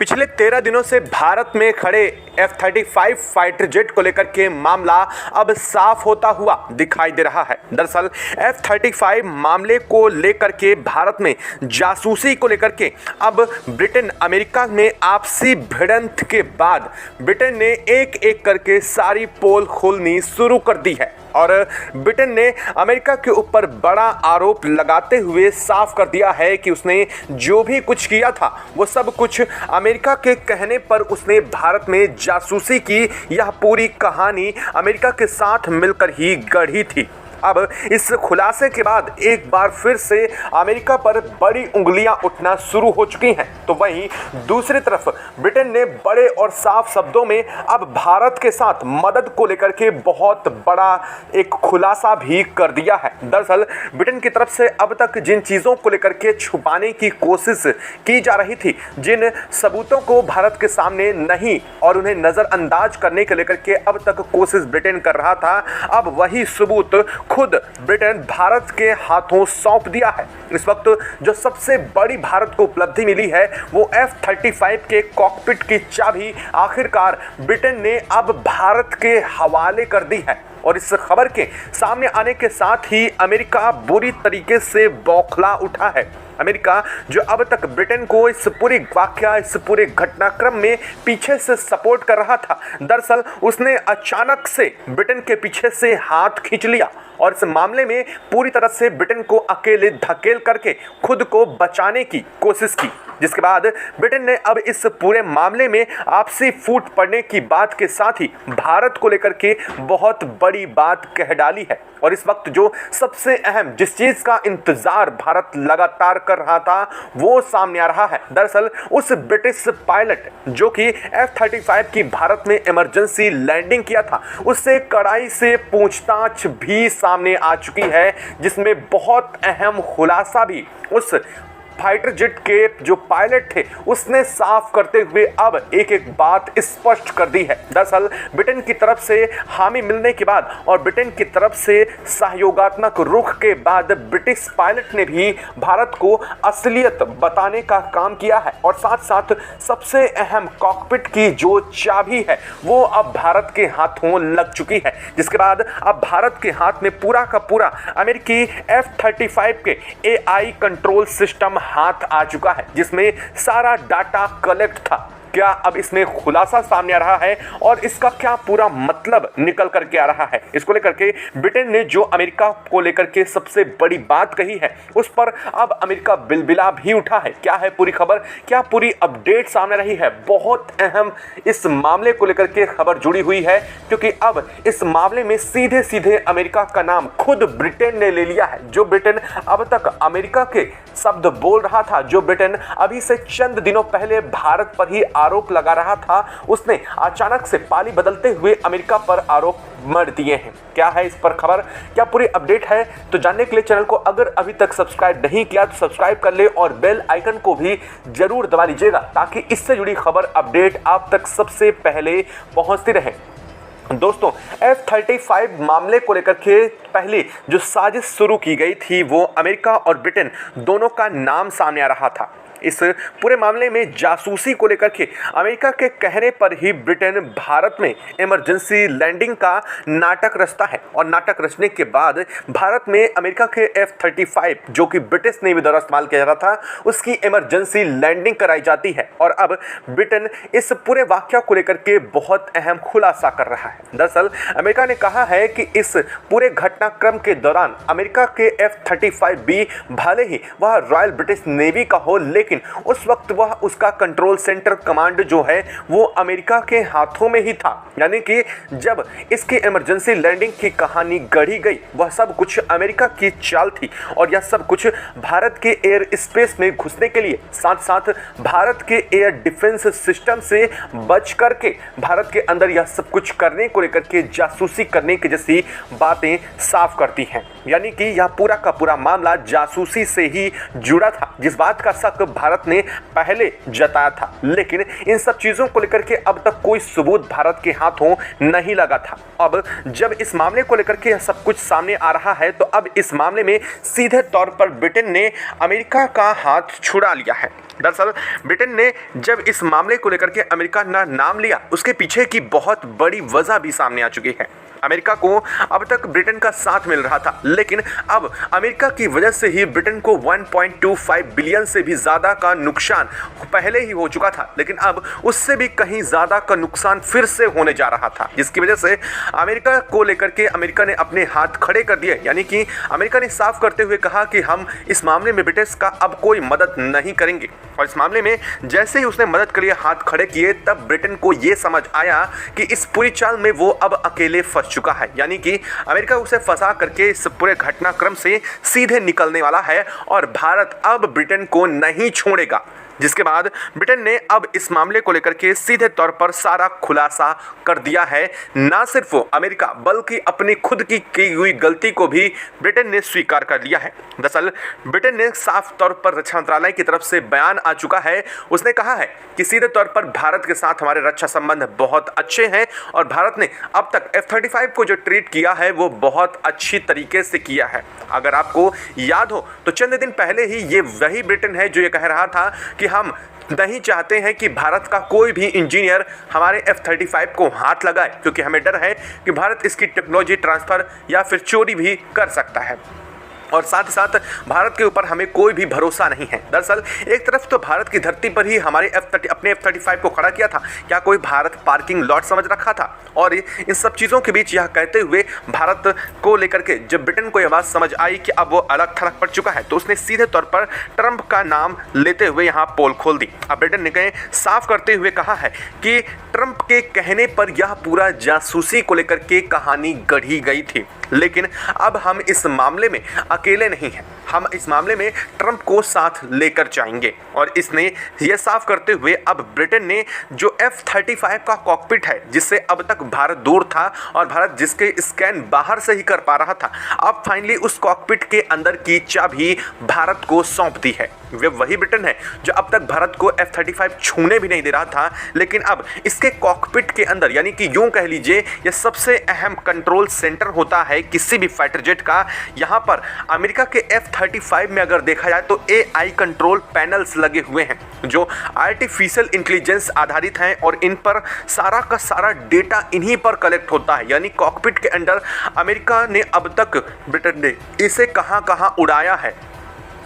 पिछले 13 दिनों से भारत में खड़े F-35 फाइटर जेट को लेकर के मामला अब साफ होता हुआ दिखाई दे रहा है। दरअसल F-35 मामले को लेकर के भारत में जासूसी को लेकर के अब ब्रिटेन अमेरिका में आपसी भिड़ंत के बाद ब्रिटेन ने एक एक करके सारी पोल खोलनी शुरू कर दी है और ब्रिटेन ने अमेरिका के ऊपर बड़ा आरोप लगाते हुए साफ कर दिया है कि उसने जो भी कुछ किया था वो सब कुछ अमेरिका के कहने पर उसने भारत में जासूसी की। यह पूरी कहानी अमेरिका के साथ मिलकर ही गढ़ी थी। अब इस खुलासे के बाद एक बार फिर से अमेरिका पर बड़ी उंगलियां उठना शुरू हो चुकी हैं। तो वहीं दूसरी तरफ ब्रिटेन ने बड़े और साफ शब्दों में अब भारत के साथ मदद को लेकर के बहुत बड़ा एक खुलासा भी कर दिया है। दरअसल ब्रिटेन की तरफ से अब तक जिन चीज़ों को लेकर के छुपाने की कोशिश की जा रही थी, जिन सबूतों को भारत के सामने नहीं और उन्हें नज़रअंदाज करने के लेकर के अब तक कोशिश ब्रिटेन कर रहा था, अब वही सबूत खुद ब्रिटेन भारत के हाथों सौंप दिया है। इस वक्त जो सबसे बड़ी भारत को उपलब्धि मिली है वो F-35 के कॉकपिट की चाबी आखिरकार ब्रिटेन ने अब भारत के हवाले कर दी है। और इस खबर के सामने आने के साथ ही अमेरिका बुरी तरीके से बौखला उठा है। अमेरिका जो अब तक ब्रिटेन को इस पूरी वाकया, इस पूरे घटनाक्रम में पीछे से सपोर्ट कर रहा था, दरअसल उसने अचानक से ब्रिटेन के पीछे से हाथ खींच लिया और इस मामले में पूरी तरह से ब्रिटेन को अकेले धकेल करके खुद को बचाने की कोशिश की, जिसके बाद ब्रिटेन ने अब इस पूरे मामले में आपसी फूट पड़ने की बात के साथ ही भारत को लेकर के बहुत बड़ी बात कह डाली है। और इस वक्त जो सबसे अहम जिस चीज का इंतजार भारत लगातार कर रहा था वो सामने आ रहा है। दरअसल उस ब्रिटिश पायलट जो कि F-35 की भारत में इमरजेंसी लैंडिंग किया था, उससे कड़ाई से पूछताछ भी सामने आ चुकी है, जिसमें बहुत अहम खुलासा भी उस फाइटर जेट के जो पायलट थे उसने साफ करते हुए अब एक एक बात स्पष्ट कर दी है। दरअसल ब्रिटेन की तरफ से हामी मिलने के बाद और ब्रिटेन की तरफ से सहयोगात्मक रुख के बाद ब्रिटिश पायलट ने भी भारत को असलियत बताने का काम किया है और साथ साथ सबसे अहम कॉकपिट की जो चाबी है वो अब भारत के हाथों लग चुकी है, जिसके बाद अब भारत के हाथ में पूरा का पूरा अमेरिकी F-35 के AI कंट्रोल सिस्टम हाथ आ चुका है, जिसमें सारा डाटा कलेक्ट था। क्या अब इसमें खुलासा सामने आ रहा है और इसका क्या पूरा मतलब निकल करके आ रहा है, इसको लेकर के ब्रिटेन ने जो अमेरिका को लेकर के सबसे बड़ी बात कही है उस पर अब अमेरिका बिलबिला भी उठा है। क्या है पूरी खबर, क्या पूरी अपडेट सामने रही है, बहुत अहम इस मामले को लेकर के खबर जुड़ी हुई है, क्योंकि अब इस मामले में सीधे सीधे अमेरिका का नाम खुद ब्रिटेन ने ले लिया है। जो ब्रिटेन अब तक अमेरिका के शब्द बोल रहा था, जो ब्रिटेन अभी से चंद दिनों पहले भारत पर ही आरोप लगा रहा था, उसने अचानक से पाली बदलते हुए अमेरिका पर आरोप मढ़ दिए हैं। क्या है इस पर खबर, क्या पूरी अपडेट है, तो जानने के लिए चैनल को अगर अभी तक सब्सक्राइब नहीं किया तो सब्सक्राइब कर ले और बेल आइकन को भी जरूर दबा लीजिएगा ताकि इससे जुड़ी खबर अपडेट आप तक सबसे पहले पहुंचती रहे। दोस्तों, F-35 मामले को लेकर के पहले जो साजिश शुरू की गई थी वो अमेरिका और ब्रिटेन दोनों का नाम सामने आ रहा था। इस पूरे मामले में जासूसी को लेकर के अमेरिका के कहने पर ही ब्रिटेन भारत में इमरजेंसी लैंडिंग का नाटक रचता है और नाटक रचने के बाद भारत में अमेरिका के F-35 जो कि ब्रिटिश नेवी द्वारा इस्तेमाल किया जा रहा था उसकी इमरजेंसी लैंडिंग कराई जाती है और अब ब्रिटेन इस पूरे वाकया को लेकर के बहुत अहम खुलासा कर रहा है। दरअसल अमेरिका ने कहा है कि इस पूरे घटनाक्रम के दौरान अमेरिका के F-35B भले ही वह रॉयल ब्रिटिश नेवी का हो, लेकिन उस वक्त वह उसका कंट्रोल सेंटर कमांड जो है वो अमेरिका के हाथों में ही था। यानी कि जब इसकी इमरजेंसी लैंडिंग की कहानी गढ़ी गई वह सब कुछ अमेरिका की चाल थी और यह सब कुछ भारत के एयर स्पेस में घुसने के लिए, साथ साथ भारत के एयर डिफेंस सिस्टम से बच करके भारत के अंदर यह सब कुछ करने को लेकर के जासूसी करने की जैसी बातें साफ करती हैं। यानी कि यह पूरा का पूरा मामला जासूसी से ही जुड़ा था, जिस बात का शक भारत ने पहले जताया था, लेकिन इन सब चीजों को लेकर के अब तक कोई सबूत भारत के हाथों नहीं लगा था। अब जब इस मामले को लेकर के सब कुछ सामने आ रहा है तो अब इस मामले में सीधे तौर पर ब्रिटेन ने अमेरिका का हाथ छुड़ा लिया है। दरअसल ब्रिटेन ने जब इस मामले को लेकर के अमेरिका का नाम लिया, उसके पीछे की बहुत बड़ी वजह भी सामने आ चुकी है। अमेरिका को अब तक ब्रिटेन का साथ मिल रहा था, लेकिन अब अमेरिका की वजह से ही ब्रिटेन को 1.25 बिलियन से भी ज़्यादा का नुकसान पहले ही हो चुका था, लेकिन अब उससे भी कहीं ज़्यादा का नुकसान फिर से होने जा रहा था, जिसकी वजह से अमेरिका को लेकर के अमेरिका ने अपने हाथ खड़े कर दिए। यानी कि अमेरिका ने साफ करते हुए कहा कि हम इस मामले में ब्रिटिश का अब कोई मदद नहीं करेंगे। और इस मामले में जैसे ही उसने मदद के लिए हाथ खड़े किए, तब ब्रिटेन को यह समझ आया कि इस पूरी चाल में वो अब अकेले फंस चुका है। यानी कि अमेरिका उसे फंसा करके इस पूरे घटनाक्रम से सीधे निकलने वाला है और भारत अब ब्रिटेन को नहीं छोड़ेगा। जिसके बाद ब्रिटेन ने अब इस मामले को लेकर के सीधे तौर पर सारा खुलासा कर दिया है। ना सिर्फ अमेरिका बल्कि अपनी खुद की हुई गलती को भी ब्रिटेन ने स्वीकार कर लिया है। दरअसल ब्रिटेन ने साफ तौर पर रक्षा मंत्रालय की तरफ से बयान आ चुका है। उसने कहा है कि सीधे तौर पर भारत के साथ हमारे रक्षा संबंध बहुत अच्छे हैं और भारत ने अब तक F-35 को जो ट्रीट किया है वो बहुत अच्छी तरीके से किया है। अगर आपको याद हो तो चंद दिन पहले ही ये वही ब्रिटेन है जो ये कह रहा था कि हम नहीं चाहते हैं कि भारत का कोई भी इंजीनियर हमारे F-35 को हाथ लगाए, क्योंकि हमें डर है कि भारत इसकी टेक्नोलॉजी ट्रांसफ़र या फिर चोरी भी कर सकता है और साथ ही साथ भारत के ऊपर हमें कोई भी भरोसा नहीं है। दरअसल एक तरफ तो भारत की धरती पर ही हमारे अपने F-35 को खड़ा किया था, क्या कोई भारत पार्किंग लॉट समझ रखा था? और इन सब चीज़ों के बीच यह कहते हुए भारत को लेकर के जब ब्रिटेन को यह बात समझ आई कि अब वो अलग थलग पड़ चुका है, तो उसने सीधे तौर पर ट्रंप का नाम लेते हुए यहाँ पोल खोल दी। अब ब्रिटेन ने साफ करते हुए कहा है कि ट्रंप के कहने पर यह पूरा जासूसी को लेकर के कहानी गढ़ी गई थी, लेकिन अब हम इस मामले में अकेले नहीं हैं, हम इस मामले में ट्रंप को साथ लेकर जाएंगे। और इसने यह साफ करते हुए अब ब्रिटेन ने जो F-35 का कॉकपिट है, जिससे अब तक भारत दूर था और भारत जिसके स्कैन बाहर से ही कर पा रहा था, अब फाइनली उस कॉकपिट के अंदर की चाबी भारत को सौंप दी है। वे वही ब्रिटेन है जो अब तक भारत को F-35 छूने भी नहीं दे रहा था, लेकिन अब इसके कॉकपिट के अंदर, यानी कि यूं कह लीजिए यह सबसे अहम कंट्रोल सेंटर होता है किसी भी फाइटर जेट का। यहाँ पर अमेरिका के F-35 में अगर देखा जाए तो AI कंट्रोल पैनल्स लगे हुए हैं जो आर्टिफिशियल इंटेलिजेंस आधारित हैं और इन पर सारा का सारा डेटा इन्हीं पर कलेक्ट होता है। यानी कॉकपिट के अंदर अमेरिका ने अब तक, ब्रिटेन ने इसे कहां कहां उड़ाया है,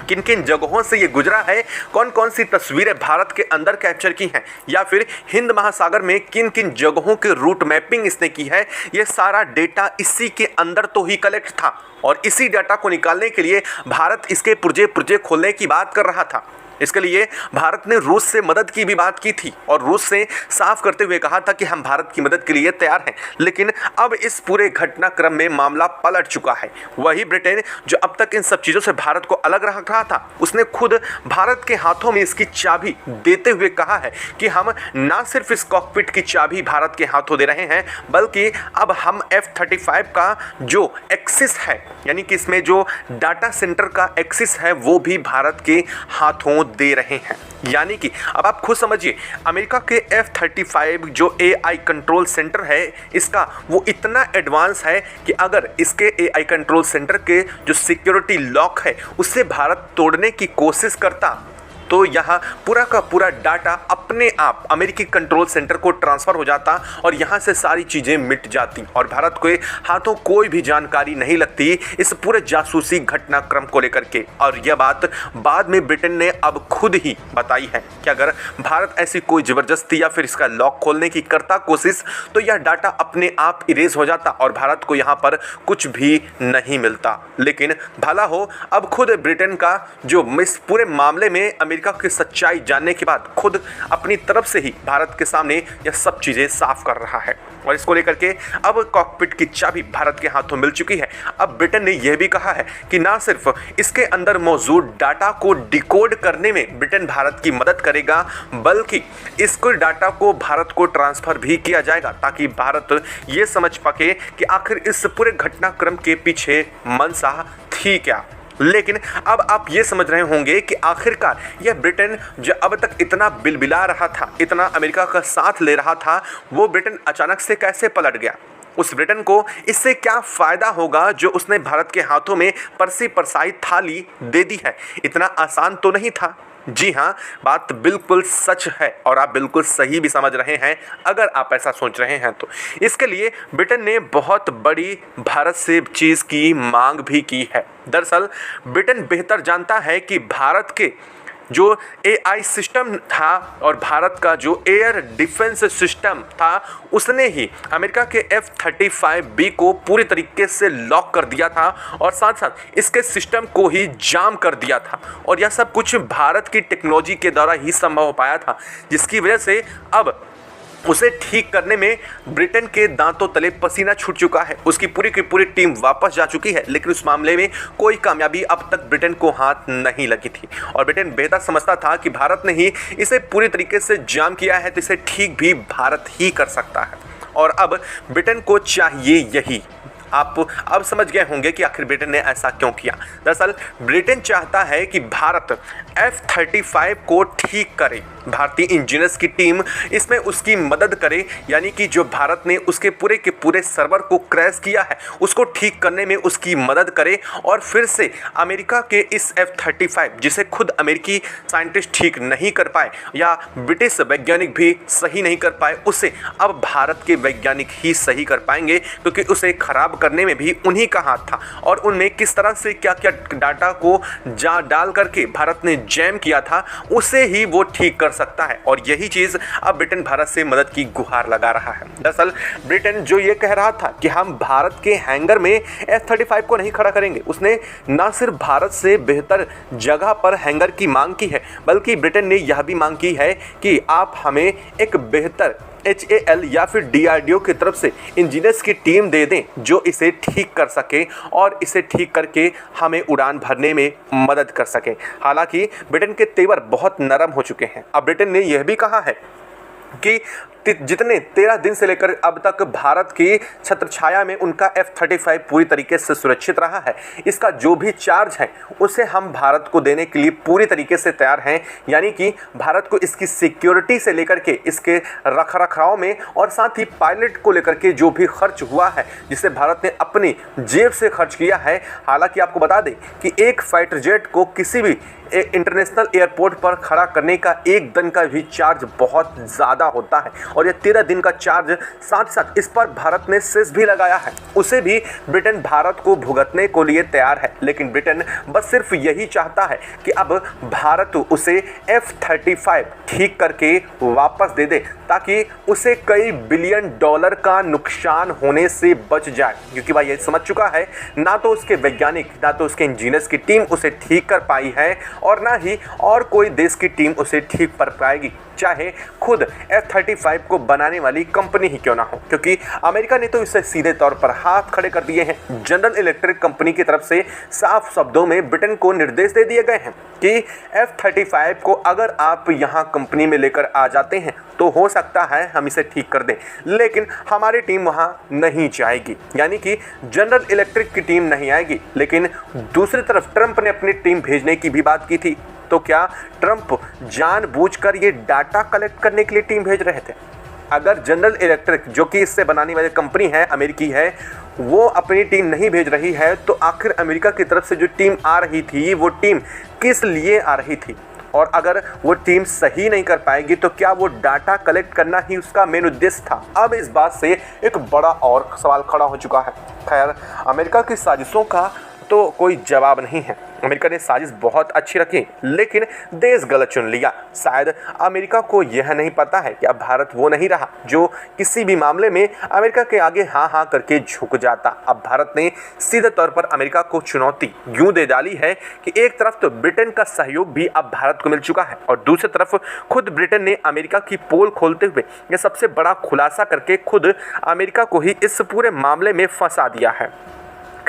किन किन जगहों से ये गुजरा है, कौन कौन सी तस्वीरें भारत के अंदर कैप्चर की हैं, या फिर हिंद महासागर में किन किन जगहों के रूट मैपिंग इसने की है, ये सारा डेटा इसी के अंदर तो ही कलेक्ट था। और इसी डाटा को निकालने के लिए भारत इसके पुर्जे खोलने की बात कर रहा था। इसके लिए भारत ने रूस से मदद की भी बात की थी और रूस से साफ करते हुए कहा था कि हम भारत की मदद के लिए तैयार हैं। लेकिन अब इस पूरे घटनाक्रम में मामला पलट चुका है। वही ब्रिटेन जो अब तक इन सब चीज़ों से भारत को अलग रख रहा था, उसने खुद भारत के हाथों में इसकी चाबी देते हुए कहा है कि हम ना सिर्फ इस कॉकपिट की चाबी भारत के हाथों दे रहे हैं, बल्कि अब हम F-35 का जो एक्सिस है, यानी कि इसमें जो डाटा सेंटर का एक्सिस है, वो भी भारत के हाथों दे रहे हैं। यानी कि अब आप खुद समझिए, अमेरिका के F-35 जो AI कंट्रोल सेंटर है, इसका वो इतना एडवांस है कि अगर इसके AI कंट्रोल सेंटर के जो सिक्योरिटी लॉक है उसे भारत तोड़ने की कोशिश करता तो यहाँ पूरा का पूरा डाटा अपने आप अमेरिकी कंट्रोल सेंटर को ट्रांसफ़र हो जाता और यहाँ से सारी चीज़ें मिट जाती और भारत के हाथों कोई भी जानकारी नहीं लगती इस पूरे जासूसी घटनाक्रम को लेकर के। और यह बात बाद में ब्रिटेन ने अब खुद ही बताई है कि अगर भारत ऐसी कोई ज़बरदस्ती या फिर इसका लॉक खोलने की करता कोशिश, तो यह डाटा अपने आप इरेज हो जाता और भारत को यहाँ पर कुछ भी नहीं मिलता। लेकिन भला हो, अब खुद ब्रिटेन का जो इस पूरे मामले में अमेरिका की सच्चाई जानने के बाद खुद अपनी तरफ से ही भारत के सामने यह सब चीजें साफ कर रहा है और इसको लेकर के अब कॉकपिट की चाबी भारत के हाथों मिल चुकी है। अब ब्रिटेन ने यह भी कहा है कि ना सिर्फ इसके अंदर मौजूद डाटा को डिकोड करने में ब्रिटेन भारत की मदद करेगा, बल्कि इसको डाटा को भारत को ट्रांसफर भी किया जाएगा ताकि भारत ये समझ पाए कि आखिर इस पूरे घटनाक्रम के पीछे मंशा थी क्या। लेकिन अब आप ये समझ रहे होंगे कि आखिरकार यह ब्रिटेन जो अब तक इतना बिलबिला रहा था, इतना अमेरिका का साथ ले रहा था, वो ब्रिटेन अचानक से कैसे पलट गया। उस ब्रिटेन को इससे क्या फ़ायदा होगा जो उसने भारत के हाथों में परसी परसाई थाली दे दी है। इतना आसान तो नहीं था। जी हाँ, बात बिल्कुल सच है और आप बिल्कुल सही भी समझ रहे हैं अगर आप ऐसा सोच रहे हैं तो। इसके लिए ब्रिटेन ने बहुत बड़ी भारत से चीज़ की मांग भी की है। दरअसल ब्रिटेन बेहतर जानता है कि भारत के जो AI सिस्टम था और भारत का जो एयर डिफेंस सिस्टम था, उसने ही अमेरिका के F-35B को पूरी तरीके से लॉक कर दिया था और साथ साथ इसके सिस्टम को ही जाम कर दिया था। और यह सब कुछ भारत की टेक्नोलॉजी के द्वारा ही संभव हो पाया था, जिसकी वजह से अब उसे ठीक करने में ब्रिटेन के दांतों तले पसीना छूट चुका है। उसकी पूरी की पूरी टीम वापस जा चुकी है, लेकिन उस मामले में कोई कामयाबी अब तक ब्रिटेन को हाथ नहीं लगी थी। और ब्रिटेन बेहतर समझता था कि भारत ने ही इसे पूरी तरीके से जाम किया है, तो इसे ठीक भी भारत ही कर सकता है। और अब ब्रिटेन को चाहिए यही। आप अब समझ गए होंगे कि आखिर ब्रिटेन ने ऐसा क्यों किया। दरअसल ब्रिटेन चाहता है कि भारत F-35 को ठीक करे, भारतीय इंजीनियर्स की टीम इसमें उसकी मदद करे, यानी कि जो भारत ने उसके पूरे के पूरे सर्वर को क्रैश किया है उसको ठीक करने में उसकी मदद करे और फिर से अमेरिका के इस F-35 जिसे खुद अमेरिकी साइंटिस्ट ठीक नहीं कर पाए या ब्रिटिश वैज्ञानिक भी सही नहीं कर पाए, उसे अब भारत के वैज्ञानिक ही सही कर पाएंगे, क्योंकि उसे खराब करने में भी उन्हीं का हाथ था। और उनमें किस तरह से क्या क्या डाटा को डाल करके भारत ने जैम किया था, उसे ही वो ठीक कर सकता है। और यही चीज़ अब ब्रिटेन भारत से मदद की गुहार लगा रहा है। दरअसल ब्रिटेन जो ये कह रहा था कि हम भारत के हैंगर में F-35 को नहीं खड़ा करेंगे, उसने न सिर्फ भारत से बेहतर जगह पर हैंगर की मांग की है, बल्कि ब्रिटेन ने यह भी मांग की है कि आप हमें एक बेहतर HAL या फिर DRDO की तरफ से इंजीनियर्स की टीम दे दें जो इसे ठीक कर सके और इसे ठीक करके हमें उड़ान भरने में मदद कर सके। हालांकि ब्रिटेन के तेवर बहुत नरम हो चुके हैं। अब ब्रिटेन ने यह भी कहा है कि जितने 13 दिन से लेकर अब तक भारत की छत्र छाया में उनका F-35 पूरी तरीके से सुरक्षित रहा है, इसका जो भी चार्ज है उसे हम भारत को देने के लिए पूरी तरीके से तैयार हैं। यानी कि भारत को इसकी सिक्योरिटी से लेकर के इसके रखरखाव में और साथ ही पायलट को लेकर के जो भी खर्च हुआ है, जिसे भारत ने अपनी जेब से खर्च किया है। हालांकि आपको बता दें कि एक फाइटर जेट को किसी भी इंटरनेशनल एयरपोर्ट पर खड़ा करने का एक दिन का भी चार्ज बहुत ज़्यादा होता है और ये 13 दिन का चार्ज साथ साथ इस पर भारत ने सेस भी लगाया है, उसे भी ब्रिटेन भारत को भुगतने को लिए तैयार है। लेकिन ब्रिटेन बस सिर्फ यही चाहता है कि अब भारत उसे F-35 ठीक करके वापस दे दे, ताकि उसे कई बिलियन डॉलर का नुकसान होने से बच जाए। क्योंकि भाई ये समझ चुका है, ना तो उसके वैज्ञानिक ना तो उसके इंजीनियर्स की टीम उसे ठीक कर पाई है और ना ही और कोई देश की टीम उसे ठीक कर पाएगी, चाहे खुद F-35 को बनाने वाली कंपनी ही क्यों ना हो। क्योंकि अमेरिका ने तो इसे सीधे तौर पर हाथ खड़े कर दिए हैं। जनरल इलेक्ट्रिक कंपनी की तरफ से साफ शब्दों में ब्रिटेन को निर्देश दे दिए गए हैं कि F-35 को अगर आप यहाँ कंपनी में लेकर आ जाते हैं तो हो सकता है हम इसे ठीक कर दें, लेकिन हमारी टीम वहाँ नहीं जाएगी। यानी कि जनरल इलेक्ट्रिक की टीम नहीं आएगी। लेकिन दूसरी तरफ ट्रंप ने अपनी टीम भेजने की भी बात की थी, तो क्या ट्रंप जानबूझकर ये डाटा कलेक्ट करने के लिए टीम भेज रहे थे? अगर जनरल इलेक्ट्रिक जो कि इससे बनाने वाली कंपनी है, अमेरिकी है, वो अपनी टीम नहीं भेज रही है, तो आखिर अमेरिका की तरफ से जो टीम आ रही थी वो टीम किस लिए आ रही थी? और अगर वो टीम सही नहीं कर पाएगी तो क्या वो डाटा कलेक्ट करना ही उसका मेन उद्देश्य था? अब इस बात से एक बड़ा और सवाल खड़ा हो चुका है। खैर, अमेरिका की साजिशों का तो कोई जवाब नहीं है। अमेरिका ने साजिश बहुत अच्छी रखी, लेकिन देश गलत चुन लिया। शायद अमेरिका को यह नहीं पता है कि अब भारत वो नहीं रहा जो किसी भी मामले में अमेरिका के आगे हाँ हाँ करके झुक जाता। अब भारत ने सीधे तौर पर अमेरिका को चुनौती यूं दे डाली है कि एक तरफ तो ब्रिटेन का सहयोग भी अब भारत को मिल चुका है और दूसरी तरफ खुद ब्रिटेन ने अमेरिका की पोल खोलते हुए यह सबसे बड़ा खुलासा करके खुद अमेरिका को ही इस पूरे मामले में फंसा दिया है।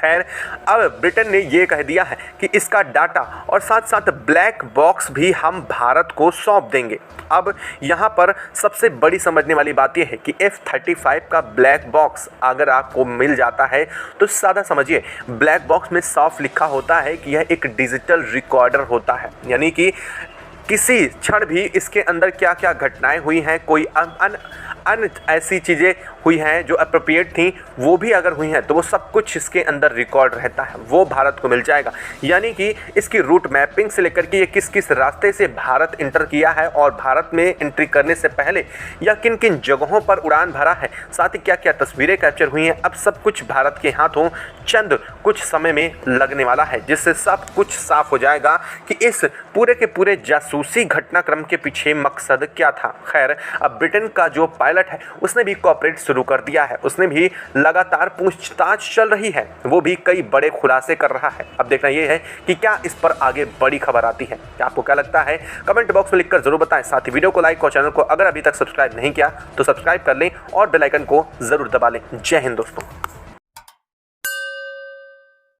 खैर, अब ब्रिटेन ने ये कह दिया है कि इसका डाटा और साथ साथ ब्लैक बॉक्स भी हम भारत को सौंप देंगे। अब यहाँ पर सबसे बड़ी समझने वाली बात यह है कि F-35 का ब्लैक बॉक्स अगर आपको मिल जाता है तो सादा समझिए, ब्लैक बॉक्स में साफ लिखा होता है कि यह एक डिजिटल रिकॉर्डर होता है, यानी कि किसी क्षण भी इसके अंदर क्या क्या घटनाएं हुई हैं, कोई अन्य ऐसी चीज़ें हुई हैं जो अप्रोप्रिएट थी, वो भी अगर हुई हैं तो वो सब कुछ इसके अंदर रिकॉर्ड रहता है, वो भारत को मिल जाएगा। यानी कि इसकी रूट मैपिंग से लेकर के ये किस किस रास्ते से भारत इंटर किया है और भारत में एंट्री करने से पहले या किन किन जगहों पर उड़ान भरा है, साथ ही क्या क्या तस्वीरें कैप्चर हुई हैं, अब सब कुछ भारत के हाथों चंद कुछ समय में लगने वाला है, जिससे सब कुछ साफ हो जाएगा कि इस पूरे के पूरे जासूसी घटनाक्रम के पीछे मकसद क्या था। खैर, अब ब्रिटेन का जो पायलट है उसने भी कोऑपरेट शुरू कर दिया है, उसने भी लगातार पूछताछ चल रही है, वो भी कई बड़े खुलासे कर रहा है। अब देखना ये है कि क्या इस पर आगे बड़ी खबर आती है। क्या आपको क्या लगता है, कमेंट बॉक्स में लिखकर जरूर बताएं। साथ ही वीडियो को लाइक और चैनल को अगर अभी तक सब्सक्राइब नहीं किया तो सब्सक्राइब कर लें और बेल आइकन को जरूर दबा लें। जय हिंद दोस्तों।